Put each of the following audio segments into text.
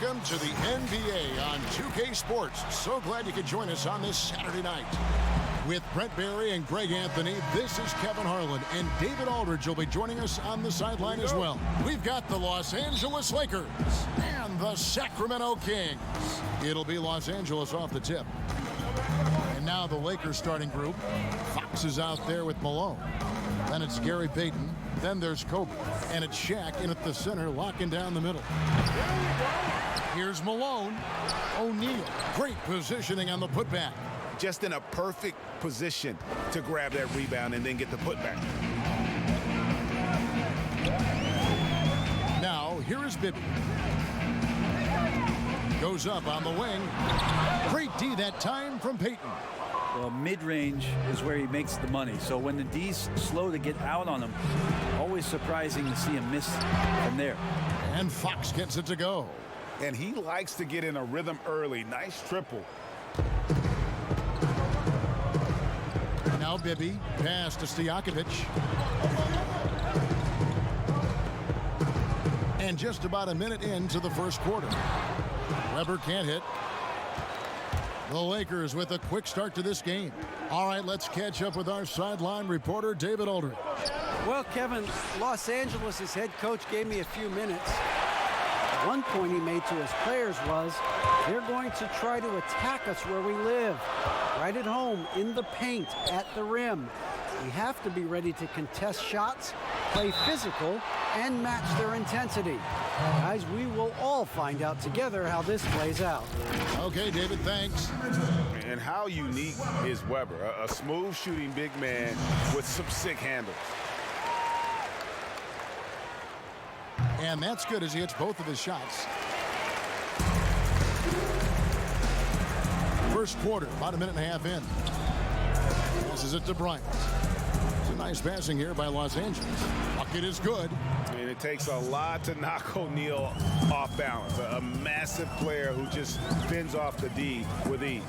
Welcome to the NBA on 2K Sports. So glad you could join us on this Saturday night. With Brent Barry and Greg Anthony, this is Kevin Harlan, and David Aldridge will be joining us on the sideline as well. We've got the Los Angeles Lakers and the Sacramento Kings. It'll be Los Angeles off the tip. And now the Lakers starting group. Fox is out there with Malone. Then it's Gary Payton. Then there's Kobe. And it's Shaq in at the center, locking down the middle. Here's Malone. O'Neal. Great positioning on the putback. Just in a perfect position to grab that rebound and then get the putback. Now, here is Bibby. Goes up on the wing. Great D that time from Payton. Well, mid-range is where he makes the money. So when the D's slow to get out on him, always surprising to see him miss from there. And Fox gets it to go. And he likes to get in a rhythm early. Nice triple. Now Bibby, pass to Stojakovic. And just about a minute into the first quarter. Weber can't hit. The Lakers with a quick start to this game. All right, let's catch up with our sideline reporter, David Aldridge. Well, Kevin, Los Angeles' head coach gave me a few minutes. One point he made to his players was, they're going to try to attack us where we live. Right at home, in the paint, at the rim. We have to be ready to contest shots, play physical, and match their intensity. Guys, we will all find out together how this plays out. Okay, David, thanks. And how unique is Weber? A smooth shooting big man with some sick handles. And that's good as he hits both of his shots. First quarter, about a minute and a half in. Passes it to Bryant. It's a nice passing here by Los Angeles. Bucket is good. And it takes a lot to knock O'Neal off balance. A massive player who just spins off the D with ease.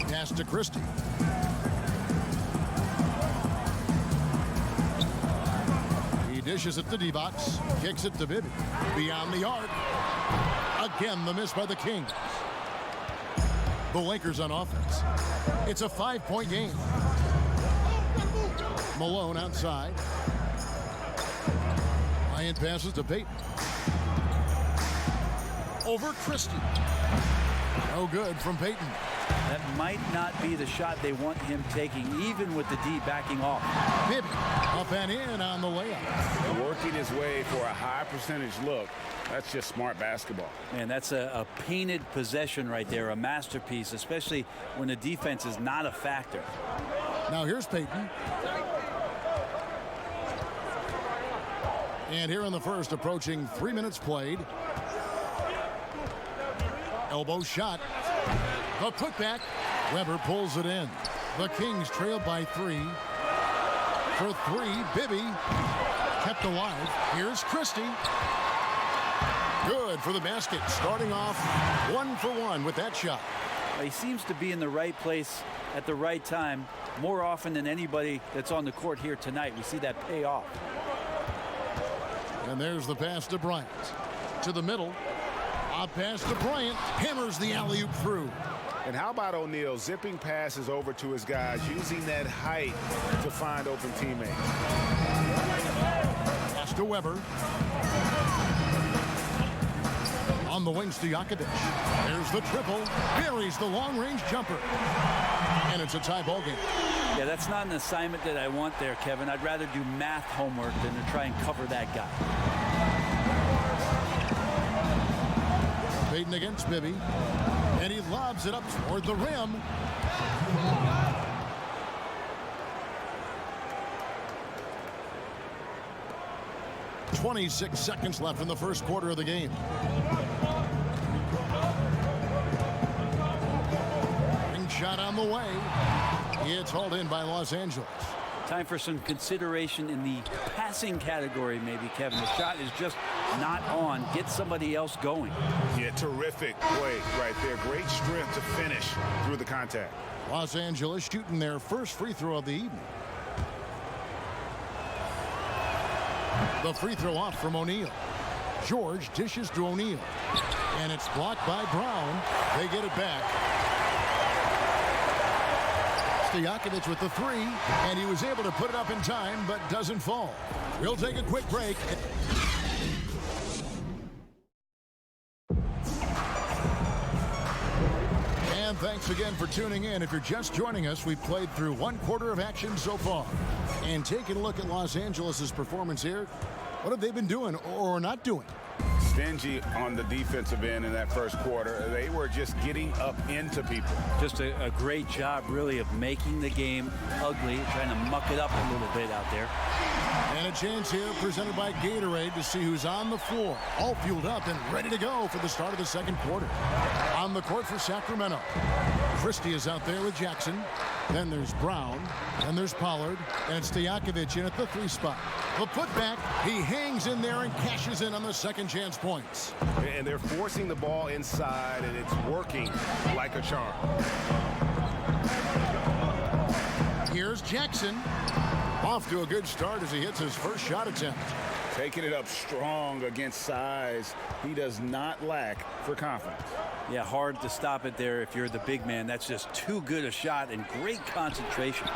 Pass to Christie. He dishes it to D-Box. Kicks it to Bibby. Beyond the arc. Again, the miss by the Kings. The Lakers on offense. It's a 5-point game. Malone outside. Bryant passes to Payton. Over Christie. No good from Payton. That might not be the shot they want him taking, even with the D backing off. Bibby up and in on the layup. Working his way for a high percentage look. That's just smart basketball. And that's a painted possession right there, a masterpiece, especially when the defense is not a factor. Now here's Payton. And here in the first, approaching 3 minutes played. Elbow shot. The putback. Weber pulls it in. The Kings trail by 3. For 3, Bibby kept alive. Here's Christie. Good for the basket. Starting off 1 for 1 with that shot. He seems to be in the right place at the right time more often than anybody that's on the court here tonight. We see that pay off. And there's the pass to Bryant. To the middle. A pass to Bryant. Hammers the alley-oop through. And how about O'Neal zipping passes over to his guys, using that height to find open teammates. Pass to Weber. On the wings to Stojakovic. There's the triple. Buries the long-range jumper. And it's a tie ball game. Yeah, that's not an assignment that I want there, Kevin. I'd rather do math homework than to try and cover that guy. Payton against Bibby. And he lobs it up toward the rim. "26 seconds left in the first quarter of the game. Shot on the way. It's hauled in by Los Angeles. Time for some consideration in the passing category, maybe, Kevin. The shot is just not on. Get somebody else going. Yeah, terrific play right there. Great strength to finish through the contact. Los Angeles shooting their first free throw of the evening. The free throw off from O'Neal. George dishes to O'Neal. And it's blocked by Brown. They get it back. Stojakovic with the three, and he was able to put it up in time, but doesn't fall. We'll take a quick break. And thanks again for tuning in. If you're just joining us, we've played through one quarter of action so far. And taking a look at Los Angeles' performance here, what have they been doing or not doing? Stingy on the defensive end in that first quarter. They were just getting up into people. Just a great job, really, of making the game ugly, trying to muck it up a little bit out there. And a chance here presented by Gatorade to see who's on the floor. All fueled up and ready to go for the start of the second quarter. On the court for Sacramento, Christie is out there with Jackson. Then there's Brown. Then there's Pollard. And Stojakovic in at the three spot. The putback, he hangs in there and cashes in on the second chance points. And they're forcing the ball inside, and it's working like a charm. Here's Jackson. Off to a good start as he hits his first shot attempt. Taking it up strong against size. He does not lack for confidence. Yeah, hard to stop it there if you're the big man. That's just too good a shot and great concentration.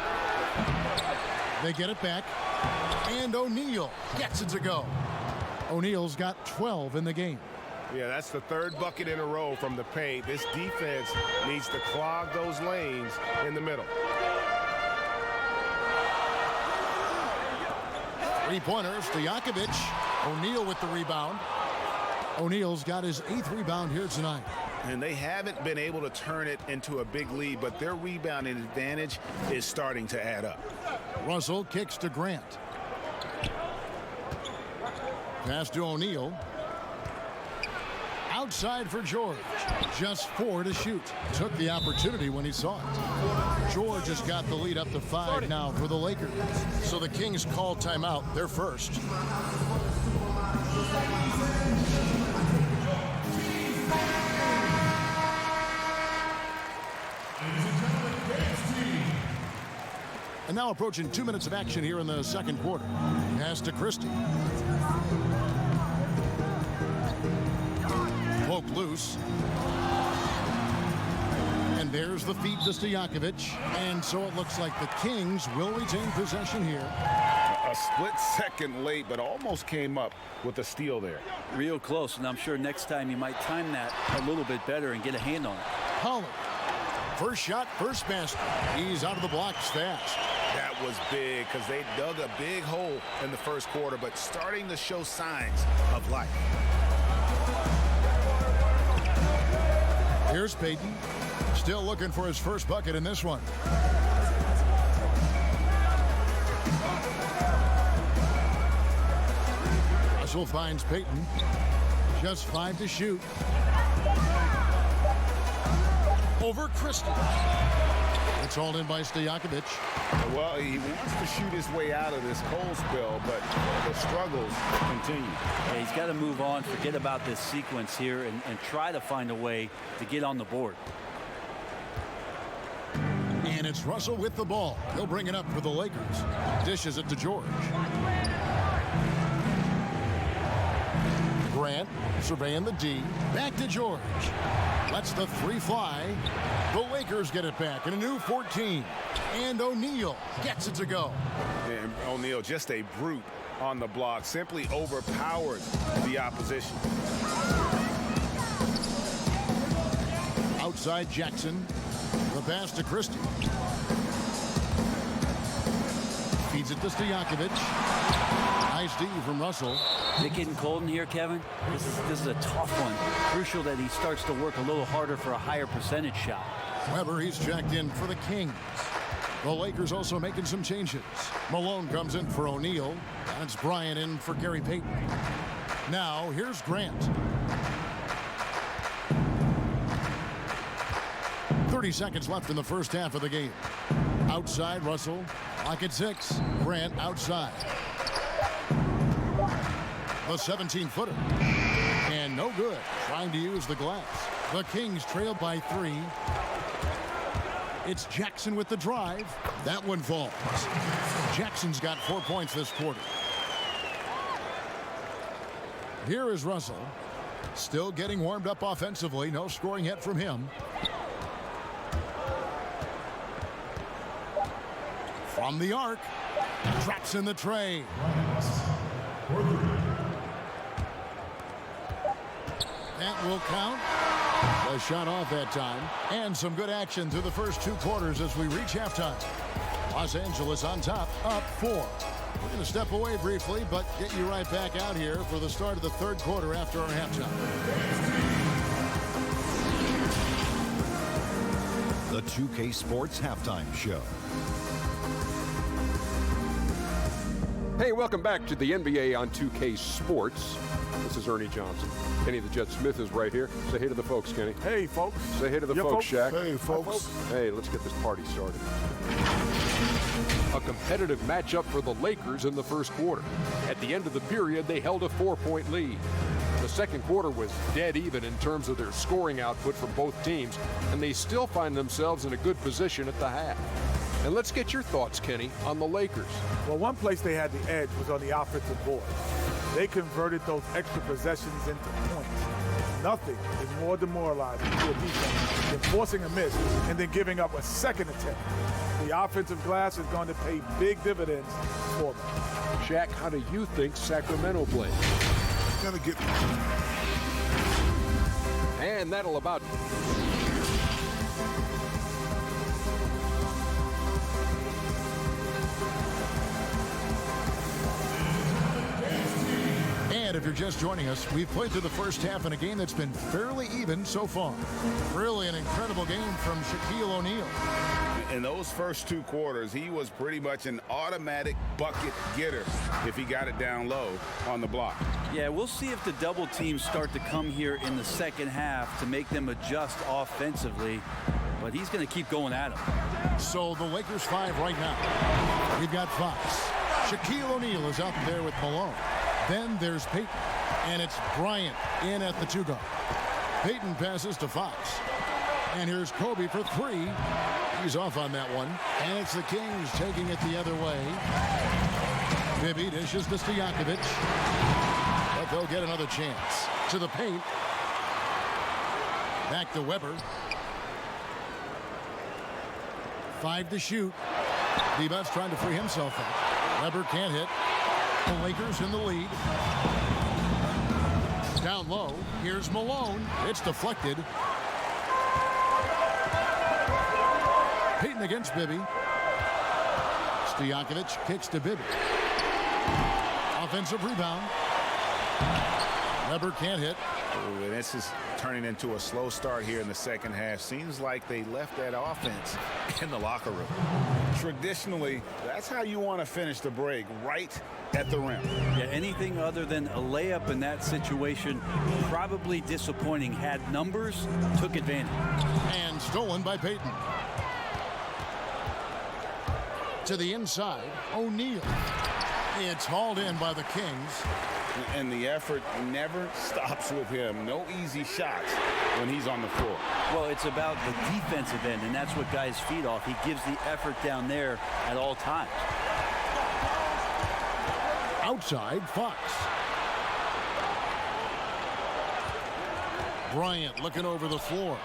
They get it back. And O'Neal gets it to go. O'Neal's got 12 in the game. Yeah, that's the third bucket in a row from the paint. This defense needs to clog those lanes in the middle. Three-pointer, Stojakovic. O'Neal with the rebound. O'Neal's got his 8th rebound here tonight. And they haven't been able to turn it into a big lead, but their rebounding advantage is starting to add up. Russell kicks to Grant. Pass to O'Neal. Outside for George. Just 4 to shoot. Took the opportunity when he saw it. George has got the lead up to 5 now for the Lakers. So the Kings call timeout. They're first. And now approaching 2 minutes of action here in the second quarter. Pass to Christie. Poke loose. And there's the feed to Stojakovic. And so it looks like the Kings will retain possession here. A split second late, but almost came up with a steal there. Real close, and I'm sure next time you might time that a little bit better and get a hand on it. Pollard. First shot, first basket. He's out of the blocks fast. That was big because they dug a big hole in the first quarter, but starting to show signs of life. Here's Payton. Still looking for his first bucket in this one. Russell finds Payton. Just 5 to shoot. Over Christie. It's hauled in by Stojakovic. Well, he wants to shoot his way out of this cold spell, but the struggles continue. Yeah, he's got to move on, forget about this sequence here, and try to find a way to get on the board. And it's Russell with the ball. He'll bring it up for the Lakers. Dishes it to George. Grant surveying the D. Back to George. Lets the three fly. The Lakers get it back in a new 14. And O'Neal gets it to go. And O'Neal, just a brute on the block, simply overpowered the opposition. Outside Jackson. The pass to Christie. Feeds it to Stojakovic. Nice D from Russell. Is it getting cold in here, Kevin? This is a tough one. Crucial that he starts to work a little harder for a higher percentage shot. Weber, he's checked in for the Kings. The Lakers also making some changes. Malone comes in for O'Neal. That's Bryant in for Gary Payton. Now, here's Grant. 30 seconds left in the first half of the game. Outside, Russell. Lock at 6. Grant outside. The 17-footer. And no good. Trying to use the glass. The Kings trail by 3. It's Jackson with the drive. That one falls. Jackson's got 4 points this quarter. Here is Russell. Still getting warmed up offensively. No scoring yet from him. From the arc. Drops in the tray. That will count. The shot off that time. And some good action through the first 2 quarters as we reach halftime. Los Angeles on top, up 4. We're going to step away briefly, but get you right back out here for the start of the 3rd quarter after our halftime. The 2K Sports Halftime Show. Hey, welcome back to the NBA on 2K Sports. This is Ernie Johnson. Kenny the Jet Smith is right here. Say hey to the folks, Kenny. Hey, folks. Say hey to the folks, Shaq. Hey, folks. Hey, let's get this party started. A competitive matchup for the Lakers in the first quarter. At the end of the period, they held a 4-point lead. The second quarter was dead even in terms of their scoring output from both teams, and they still find themselves in a good position at the half. And let's get your thoughts, Kenny, on the Lakers. Well, one place they had the edge was on the offensive board. They converted those extra possessions into points. Nothing is more demoralizing to a defense than forcing a miss and then giving up a second attempt. The offensive glass is going to pay big dividends for them. Shaq, how do you think Sacramento played? Gotta get. And that'll about... And if you're just joining us, we've played through the first half in a game that's been fairly even so far. Really an incredible game from Shaquille O'Neal. In those first 2 quarters, he was pretty much an automatic bucket getter if he got it down low on the block. Yeah, we'll see if the double teams start to come here in the second half to make them adjust offensively. But he's going to keep going at him. So the Lakers 5 right now. We've got Fox. Shaquille O'Neal is out there with Malone. Then there's Payton. And it's Bryant in at the 2 guard. Payton passes to Fox. And here's Kobe for 3. He's off on that one. And it's the Kings taking it the other way. Bibby dishes to Stojakovic. But they'll get another chance. To the paint. Back to Weber. 5 to shoot. Bibas trying to free himself up. Weber can't hit. The Lakers in the lead. Down low. Here's Malone. It's deflected. Payton against Bibby. Stojakovic kicks to Bibby. Offensive rebound. Weber can't hit. Ooh, and this is turning into a slow start here in the second half. Seems like they left that offense in the locker room. Traditionally, that's how you want to finish the break, right at the rim. Yeah, anything other than a layup in that situation, probably disappointing. Had numbers, took advantage. And stolen by Payton. To the inside, O'Neal. It's hauled in by the Kings. And the effort never stops with him. No easy shots when he's on the floor. Well, it's about the defensive end, and that's what guys feed off. He gives the effort down there at all times. Outside, Fox. Bryant looking over the floor.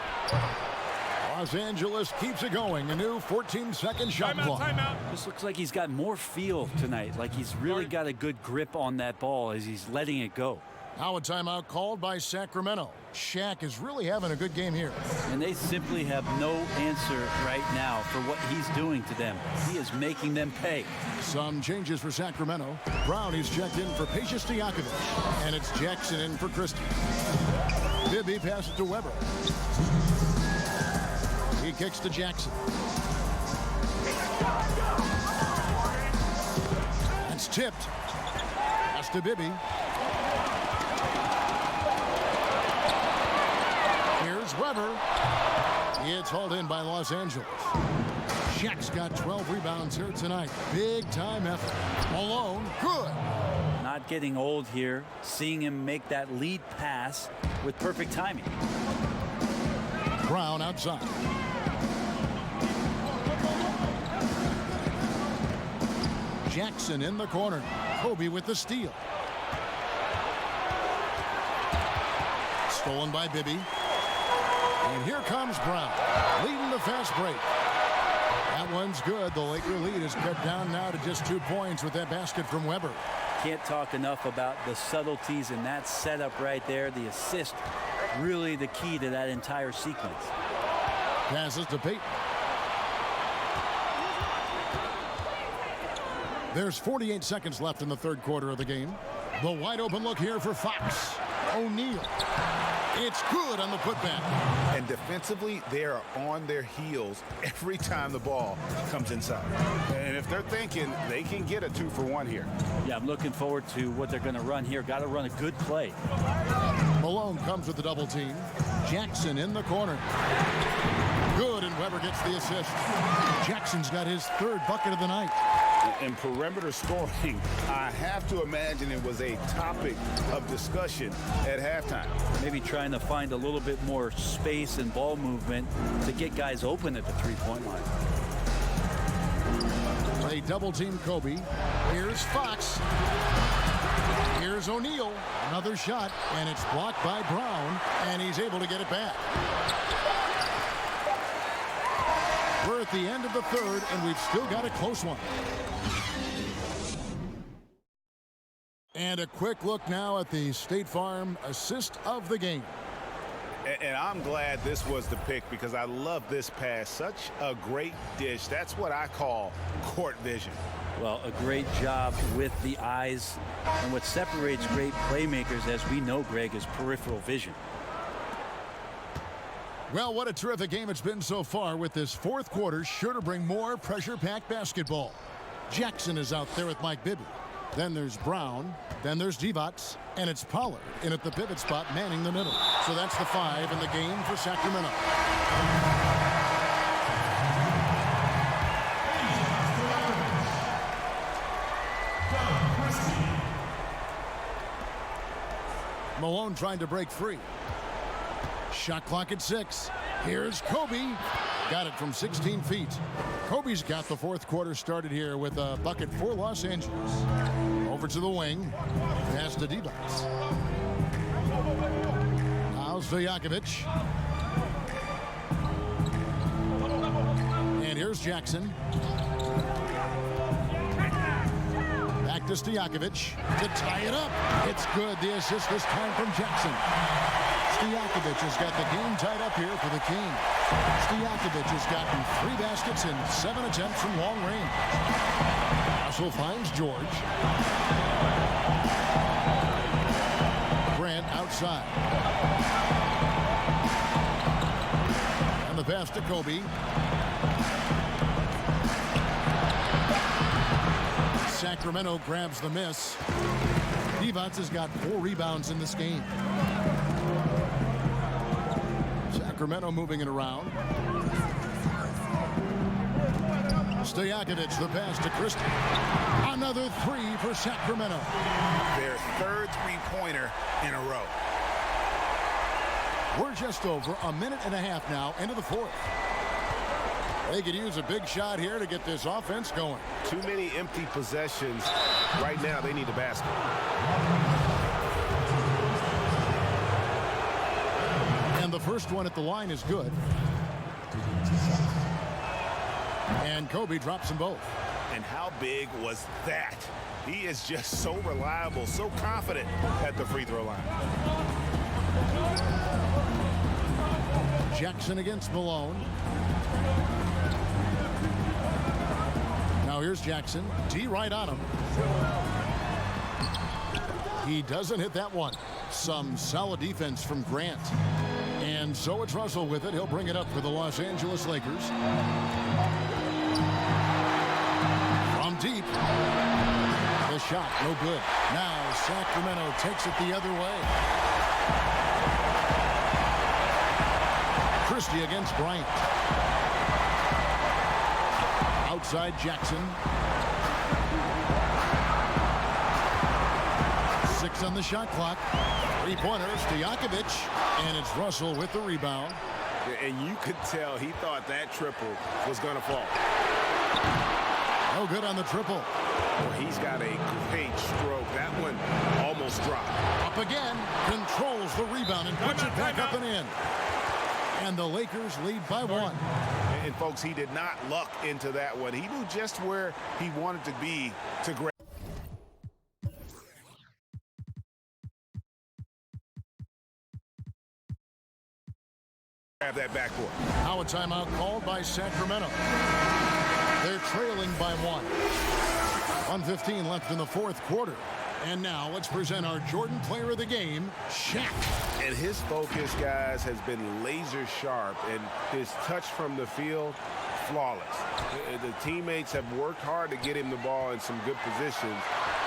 Los Angeles keeps it going. A new 14-second shot clock. This looks like he's got more feel tonight, like he's really got a good grip on that ball as he's letting it go. Now a timeout called by Sacramento. Shaq is really having a good game here. And they simply have no answer right now for what he's doing to them. He is making them pay. Some changes for Sacramento. Brown is checked in for Peja Stojakovic. And it's Jackson in for Christie. Bibby passes to Weber. He kicks to Jackson. That's tipped. Pass to Bibby. Here's Weber. It's hauled in by Los Angeles. Shaq's got 12 rebounds here tonight. Big time effort. Malone, good. Not getting old here. Seeing him make that lead pass with perfect timing. Brown outside. Jackson in the corner. Kobe with the steal. Stolen by Bibby. And here comes Brown, leading the fast break. That one's good. The Laker lead is cut down now to just 2 points with that basket from Weber. Can't talk enough about the subtleties in that setup right there. The assist, really the key to that entire sequence. Passes to Payton. There's 48 seconds left in the third quarter of the game. The wide open look here for Fox. O'Neal. It's good on the putback. And defensively, they are on their heels every time the ball comes inside. And if they're thinking they can get a 2-for-1 here. Yeah, I'm looking forward to what they're going to run here. Got to run a good play. Malone comes with the double team. Jackson in the corner. Good, and Weber gets the assist. Jackson's got his third bucket of the night. And perimeter scoring, I have to imagine it was a topic of discussion at halftime. Maybe trying to find a little bit more space and ball movement to get guys open at the three-point line. They double team Kobe. Here's Fox. Here's O'Neal. Another shot, and it's blocked by Brown, and he's able to get it back. We're at the end of the third, and we've still got a close one. And a quick look now at the State Farm assist of the game. And I'm glad this was the pick because I love this pass. Such a great dish. That's what I call court vision. Well, a great job with the eyes. And what separates great playmakers, as we know, Greg, is peripheral vision. Well, what a terrific game it's been so far, with this fourth quarter sure to bring more pressure-packed basketball. Jackson is out there with Mike Bibby. Then there's Brown. Then there's Divac. And it's Pollard in at the pivot spot, manning the middle. So that's the 5 in the game for Sacramento. Malone trying to break free. Shot clock at 6. Here's Kobe. Got it from 16 feet. Kobe's got the fourth quarter started here with a bucket for Los Angeles. Over to the wing. Pass to Divac. Now Stojakovic. And here's Jackson. Back to Stojakovic to tie it up. It's good. The assist this time from Jackson. Stojakovic has got the game tied up here for the Kings. Stojakovic has gotten 3 baskets in 7 attempts from long range. Russell finds George. Grant outside. And the pass to Kobe. Sacramento grabs the miss. Divac has got 4 rebounds in this game. Sacramento moving it around. Stojakovic, the pass to Christie. Another 3 for Sacramento. Their third three-pointer in a row. We're just over a minute and a half now into the fourth. They could use a big shot here to get this offense going. Too many empty possessions. Right now, they need a basket. And the first one at the line is good. And Kobe drops them both. And how big was that? He is just so reliable, so confident at the free throw line. Jackson against Malone. Now here's Jackson. D right on him. He doesn't hit that one. Some solid defense from Grant. And so it's Russell with it. He'll bring it up for the Los Angeles Lakers. From deep. The shot, no good. Now Sacramento takes it the other way. Christie against Bryant. Outside Jackson. 6 on the shot clock. 3-pointer, Stojakovic. And it's Russell with the rebound. And you could tell he thought that triple was going to fall. No good on the triple. Well, he's got a great stroke. That one almost dropped. Up again, controls the rebound and puts it back up and in. And the Lakers lead by 1. And folks, he did not luck into that one. He knew just where he wanted to be to grab. That backcourt. Now a timeout called by Sacramento. They're trailing by 1. 1:15 left in the fourth quarter. And now let's present our Jordan Player of the Game, Shaq. And his focus, guys, has been laser sharp, and his touch from the field, flawless. The teammates have worked hard to get him the ball in some good positions,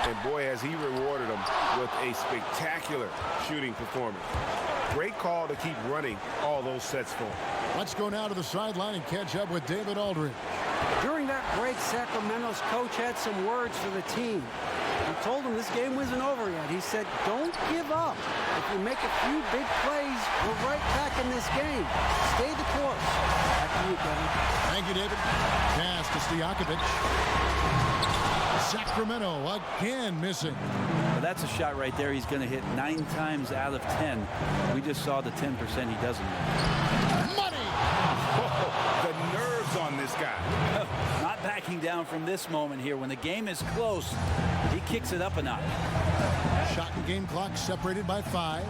and boy, has he rewarded them with a spectacular shooting performance. Great call to keep running all those sets for him. Let's go now to the sideline and catch up with David Aldridge. During that break, Sacramento's coach had some words for the team. He told them this game wasn't over yet. He said, don't give up. If you make a few big plays, we're right back in this game. Stay the course. Back to you, Kevin. Thank you, David. Pass to Stojakovic. Sacramento again missing. Well, that's a shot right there. He's going to hit 9 times out of 10. We just saw the 10% he doesn't make. Money! Oh, the nerves on this guy. Not backing down from this moment here. When the game is close, he kicks it up a notch. Shot and game clock separated by 5.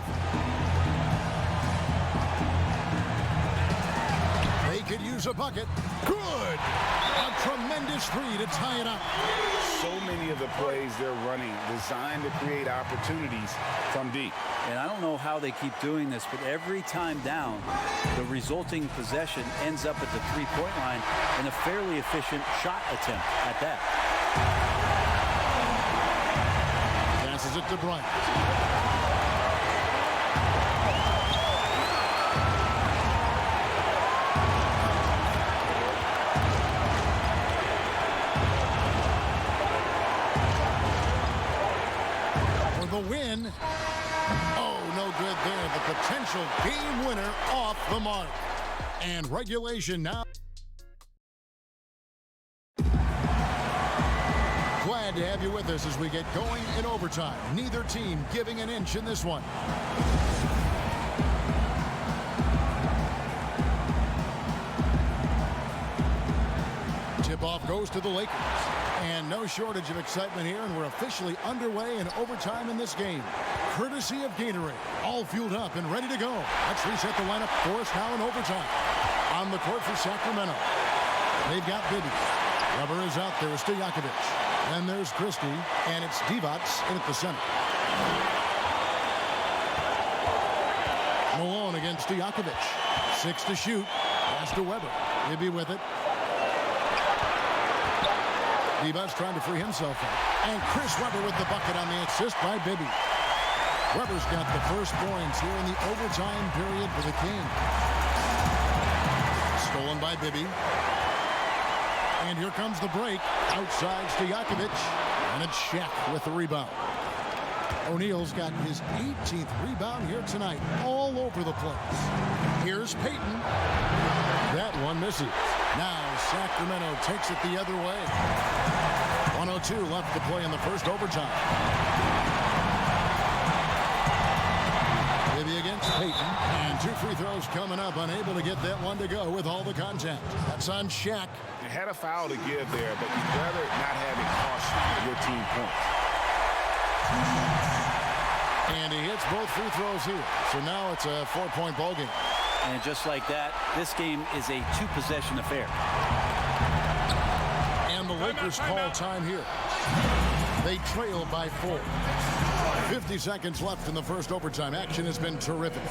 They could use a bucket. Good! A tremendous 3 to tie it up. So many of the plays they're running designed to create opportunities from deep. And I don't know how they keep doing this, but every time down, the resulting possession ends up at the three-point line in a fairly efficient shot attempt at that. Passes it to Bryant. The win. Oh, no good there. The potential game winner off the mark. And regulation now. Glad to have you with us as we get going in overtime. Neither team giving an inch in this one. Tip-off goes to the Lakers. And no shortage of excitement here, and we're officially underway in overtime in this game. Courtesy of Gatorade, all fueled up and ready to go. Let's reset the lineup for us now in overtime. On the court for Sacramento, they've got Bibby. Rubber is out there with Stojakovic. Then there's Christie, and it's Divac in at the center. Malone against Stojakovic. 6 to shoot. Pass to Weber. Bibby with it. Divac trying to free himself up. And Chris Webber with the bucket on the assist by Bibby. Webber's got the first points here in the overtime period for the Kings. Stolen by Bibby. And here comes the break. Outside Stojakovic. And it's Shaq with the rebound. O'Neal's got his 18th rebound here tonight. All over the place. Here's Payton. That one misses. Now Sacramento takes it the other way. 1:02 left to play in the first overtime. Bibby against Payton. And 2 free throws coming up. Unable to get that one to go with all the contact. That's on Shaq. You had a foul to give there, but you'd rather not have it cost your team points. And he hits both free throws here. So now it's a 4-point ball game. And just like that, this game is a 2-possession affair. And the Lakers call time here. They trail by 4. 50 seconds left in the first overtime. Action has been terrific.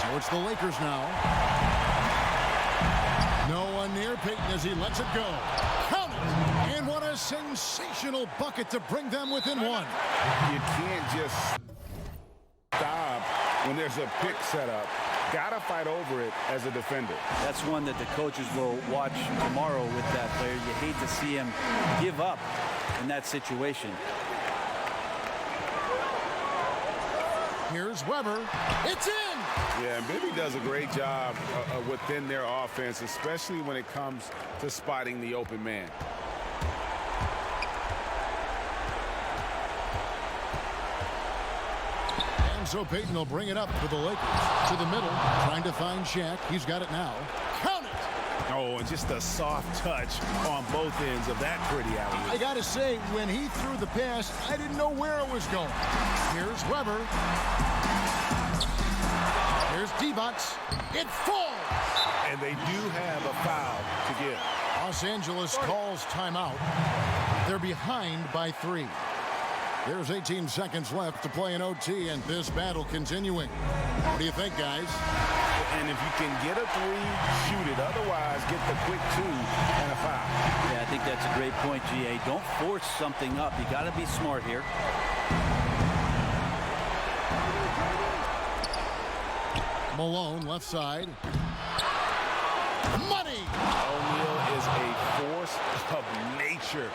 So it's the Lakers now. No one near Payton as he lets it go. Count it! And what a sensational bucket to bring them within 1. You can't just stop when there's a pick set up. Gotta fight over it as a defender. That's one that the coaches will watch tomorrow with that player. You hate to see him give up in that situation. Here's Weber. It's in! Yeah, and Bibby does a great job within their offense, especially when it comes to spotting the open man. So Payton will bring it up for the Lakers. To the middle, trying to find Shaq. He's got it now. Count it! Oh, and just a soft touch on both ends of that pretty alley. I got to say, when he threw the pass, I didn't know where it was going. Here's Weber. Here's D-Bucks. It falls! And they do have a foul to give. Los Angeles calls timeout. They're behind by 3. There's 18 seconds left to play in OT, and this battle continuing. What do you think, guys? And if you can get a 3, shoot it. Otherwise, get the quick 2 and a foul. Yeah, I think that's a great point, GA. Don't force something up. You got to be smart here. Malone, left side. Money! O'Neal is a force of nature.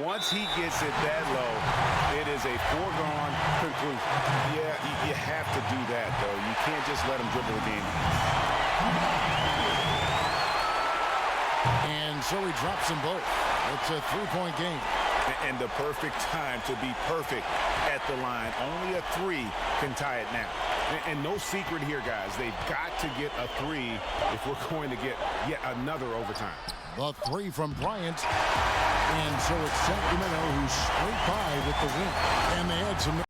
Once he gets it that low, it is a foregone conclusion. Yeah, you have to do that, though. You can't just let him dribble the game. And so he drops them both. It's a 3-point game. And the perfect time to be perfect at the line. Only a 3 can tie it now. And no secret here, guys. They've got to get a 3 if we're going to get yet another overtime. The 3 from Bryant. And so it's Sacramento who scraped by with the win. And they had some...